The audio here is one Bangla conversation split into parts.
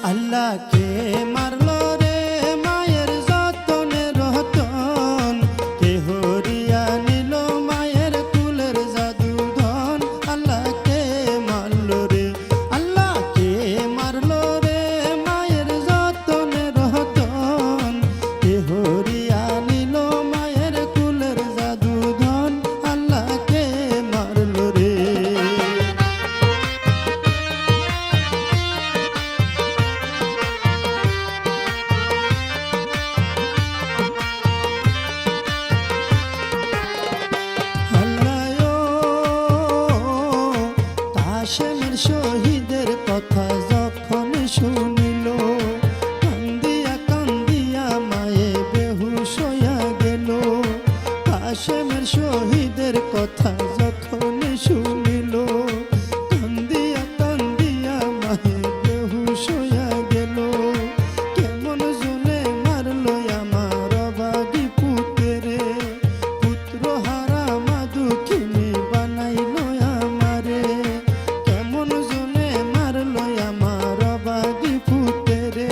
আল্লাহকে মারলো রে মায়ের যতনে রতন, কে হরিয়া নিল মায়ের কুলের জাদু ধন। আল্লাহকে মারলো রে, আল্লাহকে মারলো রে মায়ের যতনে রতন, কে হরিয়া নিল মায়ের কুলের জাদু ধন। আল্লাহকে মারলো রে। হাশেমের শহীদের কথা যখন শুনিল, কান্দিয়া কান্দিয়া মায়ে বেহুশ হইয়া গেল। হাশেমের শহীদের কথা যখন শুনিল, কান্দিয়া কান্দিয়া মায়ে বেহুশ হইয়া গেল। কেমন জনে মারলো আমার অভাগী পুত্রে, পুত্র হারা মা দুঃখিনী বানাইল আমারে। কেমন জনে মারলো আমার অভাগী পুত্রে,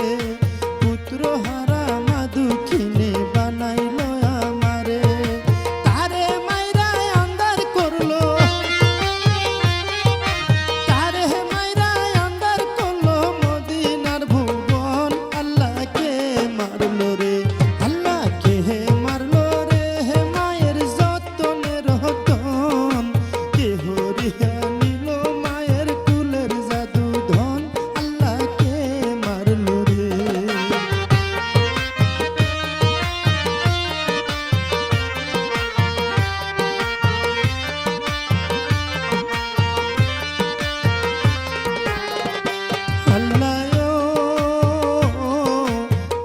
পুত্র হারা মা দুঃখিনী বানাইল আমারে। তারে মাইরা আন্দার করলো, তারে মাইরা আন্দার করলো মদিনার ভুবন। আল্লাহকে মারলো রে, আল্লাহকে মারলো রে মায়ের যতনে রতন, কে হরিয়া নিল মায়ের কুলের জাদু ধন। আল্লাহকে মারলো রে।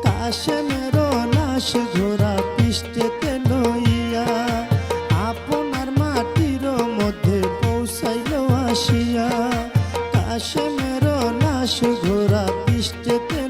কাশেমের লাশ ঝোরা পৃষ্ঠেতে লইয়া, আপনার মাটির মধ্যে পৌঁছাইল আসিয়া। কাশেমের লাশ ঝোরা পৃষ্ঠেতে